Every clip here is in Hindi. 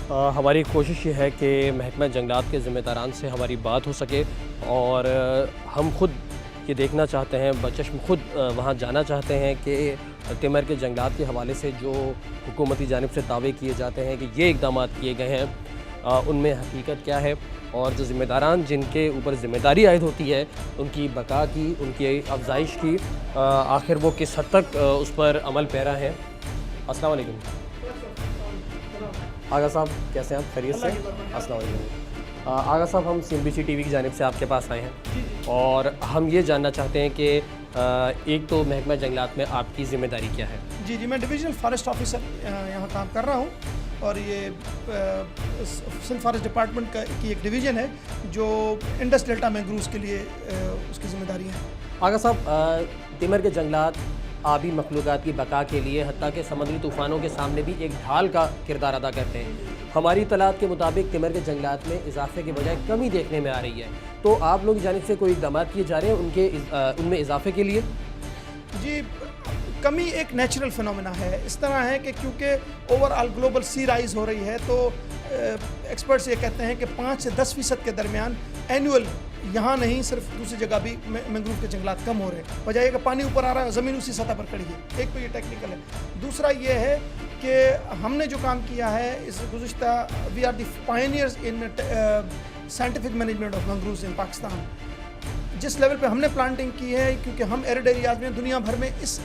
हमारी कोशिश ये है कि महकमा जंगलात के ज़िम्मेदारान से हमारी बात हो सके और हम खुद ये देखना चाहते हैं, बचश्म खुद वहाँ जाना चाहते हैं कि तिमर के जंगलात के हवाले से जो हुकूमती जानिब से दावे किए जाते हैं कि ये इक़दाम किए गए हैं, उनमें हकीकत क्या है और जो ज़िम्मेदारान जिनके ऊपर ज़िम्मेदारी आयद होती है उनकी बका की, उनकी अफजाइश की, आखिर वो किस हद तक उस पर अमल पैरा है। अस्सलाम वालेकुम आगा साहब, कैसे हैं आप? खैरियत से? अस्सलाम वालेकुम आगा साहब, हम CNBC TV की जानिब से आपके पास आए हैं और हम ये जानना चाहते हैं कि एक तो महकमा जंगलात में आपकी ज़िम्मेदारी क्या है? जी, मैं डिविजनल फॉरेस्ट ऑफिसर यहाँ काम कर रहा हूँ और ये सिंध फॉरेस्ट डिपार्टमेंट की एक डिवीज़न है जो इंडस डेल्टा मैंग्रोव्स के लिए उसकी ज़िम्मेदारी है। आगा साहब, तिमर के जंगलात आबी मखलूक़ात की बका के लिए हत्ता के समुद्री तूफ़ानों के सामने भी एक ढाल का किरदार अदा करते हैं। हमारी इत्तलात के मुताबिक तिमर के जंगलात में इजाफे के बजाय कमी देखने में आ रही है, तो आप लोग की जानिब से कोई इक़दाम किए जा रहे हैं उनमें इजाफे के लिए? जी, कमी एक नेचुरल फिनोमेना है। इस तरह है कि क्योंकि ओवरऑल ग्लोबल सी राइज हो रही है तो एक्सपर्ट्स ये कहते हैं कि 5 से 10% के दरमियान एनुअल यहाँ नहीं सिर्फ दूसरी जगह भी मैंग्रोव के जंगलात कम हो रहे हैं। वजह है कि पानी ऊपर आ रहा है, ज़मीन उसी सतह पर खड़ी है। एक तो ये टेक्निकल है। दूसरा ये है कि हमने जो काम किया है इस गुज़िश्ता, we are the pioneers in scientific management of mangroves in Pakistan. जिस लेवल पे हमने प्लांटिंग की है, क्योंकि हम एरिड एरियाज में दुनिया भर में इस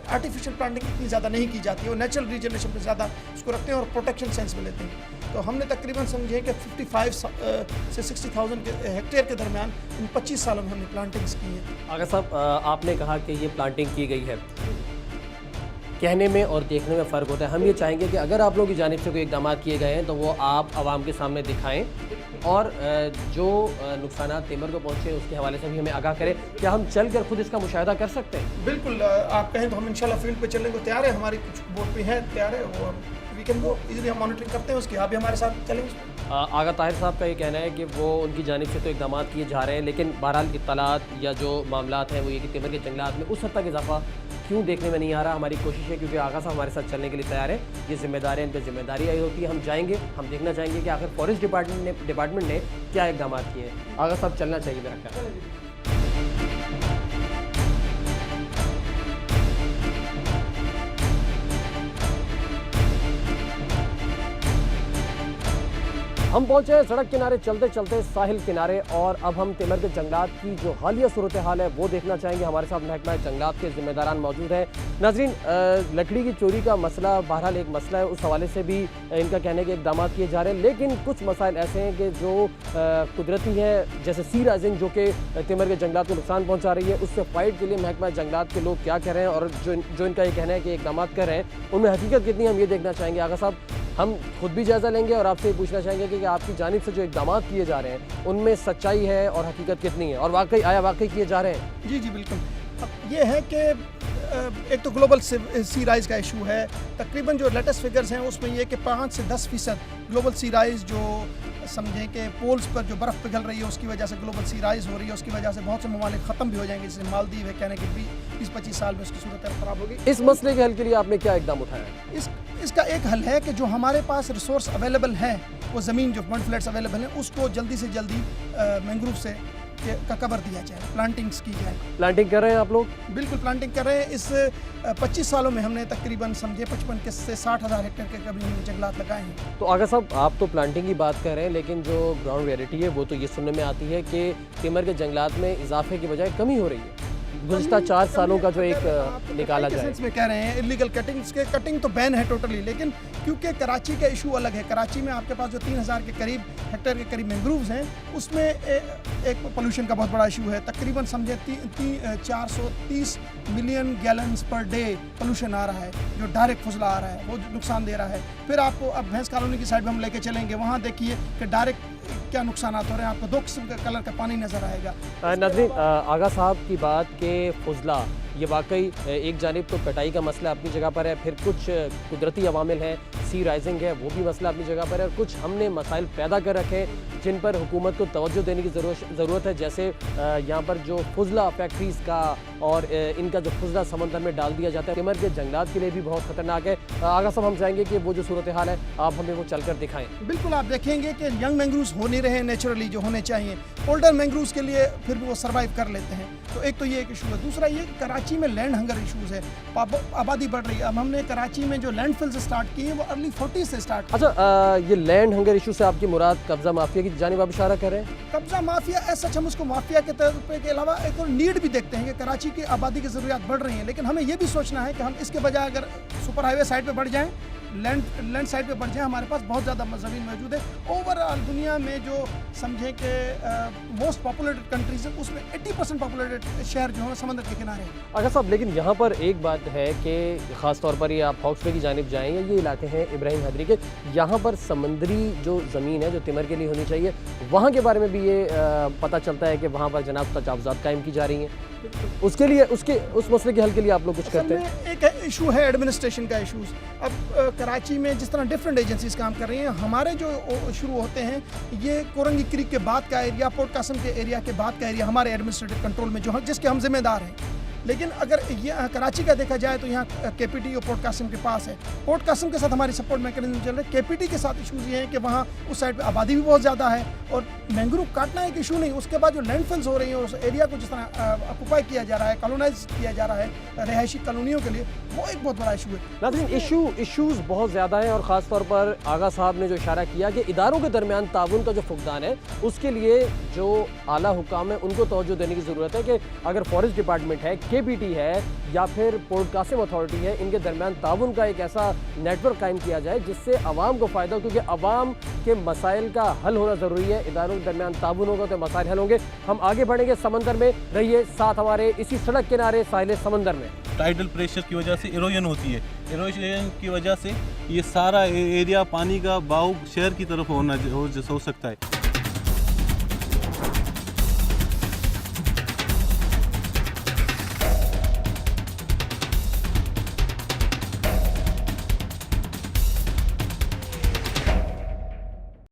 आर्टिफिशियल प्लांटिंग इतनी ज़्यादा नहीं की जाती है, वो नेचुरल रीजनरेशन पे ज़्यादा उसको रखते हैं और प्रोटेक्शन सेंस में लेते हैं। तो हमने तकरीबन समझे कि 55 से 60,000 हेक्टेयर के दरमियान इन 25 सालों में हमने प्लांटिंग्स की हैं। आगा साहब, आपने कहा कि ये प्लांटिंग की गई है, कहने में और देखने में फ़र्क होता है। हम ये चाहेंगे कि अगर आप लोगों की जानिब से कोई इक़दाम किए गए हैं तो वो आप आवाम के सामने दिखाएं और जो नुकसानात तिमर को पहुँचे उसके हवाले से भी हमें आगाह करें। क्या हम चल कर खुद इसका मुशाहिदा कर सकते हैं? बिल्कुल, आप कहें तो हम इंशाल्लाह फील्ड पे चलने को तैयार है। हमारी कुछ बोट पे हैं तैयार है, वो वी कैन गो इजीली, हम मॉनिटरिंग करते हैं उसकी। आप भी हमारे साथ चलेंगे। आगा ताहिर साहब का ये कहना है कि वो उनकी जानिब से तो इक़दाम किए जा रहे हैं, लेकिन बहरहाल इत्तलात या जो मामलात हैं वो ये कि तिमर के जंगलात में उस हद तक इजाफा क्यों देखने में नहीं आ रहा। हमारी कोशिश है, क्योंकि आगा साहब हमारे साथ चलने के लिए तैयार है, ये जिम्मेदारी इन पर जिम्मेदारी आई होती है। हम जाएंगे, हम देखना चाहेंगे कि आखिर फॉरेस्ट डिपार्टमेंट ने क्या इक़दाम किए हैं। आगा साहब, चलना चाहिए मेरा ख्याल। हम पहुंचे सड़क किनारे चलते चलते साहिल किनारे और अब हम तिमर के जंगलात की जो हालिया सूरत हाल है वो देखना चाहेंगे। हमारे साथ महकमा जंगलात के ज़िम्मेदारान मौजूद हैं। नाज़रीन, लकड़ी की चोरी का मसला बहरहाल एक मसला है, उस हवाले से भी इनका कहने के इक़दाम किए जा रहे हैं, लेकिन कुछ मसाइल ऐसे हैं कि जो कुदरती हैं, जैसे सी राइजिंग जो कि तिमर के जंगलात को नुकसान पहुँचा रही है, उससे फ़ाइट के लिए महकमा जंगलात के लोग क्या कर रहे हैं और जो इनका ये कहना है कि इक़दाम कर रहे हैं उनमें हकीकत कितनी, हम ये देखना चाहेंगे। आगा साहब, हम खुद भी जायज़ा लेंगे और आपसे पूछना चाहेंगे कि आपकी जानिब से जो इक़दाम किए जा रहे हैं उनमें सच्चाई है और हकीकत कितनी है और वाकई किए जा रहे हैं? जी बिल्कुल। अब ये है कि एक तो ग्लोबल सी राइज का इशू है। तकरीबन जो लेटेस्ट फिगर्स हैं उसमें ये कि 5 से 10% ग्लोबल सी राइज, जो समझें कि पोल्स पर जो बर्फ़ पिघल रही है उसकी वजह से ग्लोबल सी राइज हो रही है, उसकी वजह से बहुत से ममालिक ख़त्म भी हो जाएंगे। जैसे मालदीव है, कहने कि 20-25 साल में उसकी सूरत ख़राब होगी। इस मसले के हल के लिए आपने क्या इक़दाम उठाया? इसका एक हल है कि जो हमारे पास रिसोर्स अवेलेबल है, वो ज़मीन जो मड फ्लैट्स अवेलेबल हैं उसको जल्दी से जल्दी मैंग्रोव से का कवर दिया जाए, प्लांटिंग्स की जाए। प्लांटिंग कर रहे हैं आप लोग? बिल्कुल प्लांटिंग कर रहे हैं। इस 25 सालों में हमने तकरीबन समझे 55 से 60,000 हेक्टेयर के करीब जंगलात लगाए हैं। तो आगा साहब, आप तो प्लांटिंग की बात कर रहे हैं, लेकिन जो ग्राउंड रियलिटी है वो तो ये सुनने में आती है कि तिमर के जंगलात में इजाफे की बजाय कमी हो रही है। गुज़िश्ता 4 सालों का जो एक निकाला जाए, में कह रहे हैं इलीगल कटिंग तो बैन है टोटली, लेकिन क्योंकि कराची का इशू अलग है। कराची में आपके पास जो 3,000 के करीब हेक्टेयर के करीब मैंग्रोव्स हैं, उसमें एक पोल्यूशन का बहुत बड़ा इशू है। तकरीबन समझे 430 million gallons per day pollution आ रहा है, जो डायरेक्ट फजला आ रहा है, वो नुकसान दे रहा है। फिर आपको अब भैंस कॉलोनी की साइड में हम लेके चलेंगे, वहाँ देखिए कि डायरेक्ट क्या नुकसान हो रहे हैं। आपको 2 किस्म का कलर का पानी नज़र आएगा। नाज़रीन, आगा साहब की बात के फजला ये वाकई एक जानिब तो कटाई का मसला अपनी जगह पर है, फिर कुछ कुदरती अवामिल हैं, सी राइजिंग है, वो भी मसला अपनी जगह पर है, और कुछ हमने मसाइल पैदा कर रखे हैं जिन पर हुकूमत को तवज्जो देने की ज़रूरत है। जैसे यहाँ पर जो फुजला फैक्ट्रीज़ का और इनका जो फुजला समंदर में डाल दिया जाता है, तिमर के जंगलात के लिए भी बहुत ख़तरनाक है। आगा साहब, हम चाहेंगे कि वो जो सूरत हाल है आप हमें वो चलकर दिखाएं। बिल्कुल, आप देखेंगे कि यंग मैंग्रूव्स हो नहीं रहे नेचुरली जो होने चाहिए। ओल्डर मैंग्रूव्स के लिए फिर भी वो सर्वाइव कर लेते हैं। तो एक तो ये एक इशू है। दूसरा ये कराची में लैंड हंगर इशूज़ है, आबादी बढ़ रही है। अब हमने कराची में जो लैंडफिल्स स्टार्ट किए हैं वो अर्ली 40s से स्टार्ट। अच्छा, ये लैंड हंगर इशू से आपकी मुराद कब्जा माफिया की जानिब आप इशारा कर रहे हैं? कब्जा माफिया ऐसा हम उसको माफिया के तौर पे के अलावा एक और नीड भी देखते हैं कि कराची की आबादी की ज़रूरियात बढ़ रही हैं, लेकिन हमें ये भी सोचना है कि हम इसके बजाय अगर सुपर हाईवे साइड पे बढ़ जाएं, लैंड साइड पे बढ़ जाए, हमारे पास बहुत ज़्यादा ज़मीन मौजूद है। ओवरऑल दुनिया में जो समझें कि मोस्ट पॉपुलेटेड कंट्रीज है उसमें 80% पॉपुलेटेड शहर जो है समंदर के किनारे हैं। अगर साहब, लेकिन यहाँ पर एक बात है कि ख़ास तौर पर ये आप हॉक्स बे की जानिब जाएँ, ये इलाके हैं इब्राहिम हैदरी के, यहाँ पर समंदरी जो ज़मीन है जो तिमर के लिए होनी चाहिए, वहाँ के बारे में भी ये पता चलता है कि वहाँ पर जनाब तजावुज़ात कायम की जा रही हैं। उसके लिए उस मसले के हल के लिए आप लोग कुछ करते हैं? एक इशू है एडमिनिस्ट्रेशन का इशूज़। अब कराची में जिस तरह डिफरेंट एजेंसीज काम कर रही हैं, हमारे जो शुरू होते हैं ये कोरंगी क्रीक के बाद का एरिया, पोर्ट कासिम के एरिया के बाद का एरिया हमारे एडमिनिस्ट्रेटिव कंट्रोल में जो जिसके हम जिम्मेदार हैं। लेकिन अगर ये कराची का देखा जाए तो यहाँ केपीटी और पोर्ट कासिम के पास है। पोर्ट कासिम के साथ हमारी सपोर्ट मैकेनिज्म चल रहा है। केपीटी के साथ इशूज़ ये हैं कि वहाँ उस साइड पे आबादी भी बहुत ज़्यादा है और मैंग्रोव काटना एक इशू नहीं, उसके बाद जो लैंडफिल्स हो रही हैं उस एरिया को जिस तरह ऑक्यूपाई किया जा रहा है, कॉलोनाइज किया जा रहा है रिहायशी कॉलोनियों के लिए, वो एक बहुत बड़ा इशू है। नाज़रीन, इशूज़ बहुत ज़्यादा हैं और ख़ास तौर पर आगा साहब ने जो इशारा किया कि इदारों के दरमियान ताउन का जो फुकदान है उसके लिए जो आला हुकाम है उनको तवज्जो देने की ज़रूरत है कि अगर फॉरेस्ट डिपार्टमेंट है, केपीटी है या फिर पोर्ट कासिम अथॉरिटी है, इनके दरमियान ताउन का एक ऐसा नेटवर्क कायम किया जाए जिससे आवाम को फ़ायदा हो, क्योंकि आवाम के मसाइल का हल होना ज़रूरी है। इदारों के दरमियान ताउन होगा तो मसाइल हल होंगे। हम आगे बढ़ेंगे, समंदर में रहिए साथ हमारे, इसी सड़क किनारे साहिल समंदर में। टाइडल प्रेशर की वजह से इरोजन होती है, इरोजन की वजह से ये सारा एरिया पानी का बहाव शहर की तरफ हो सकता है।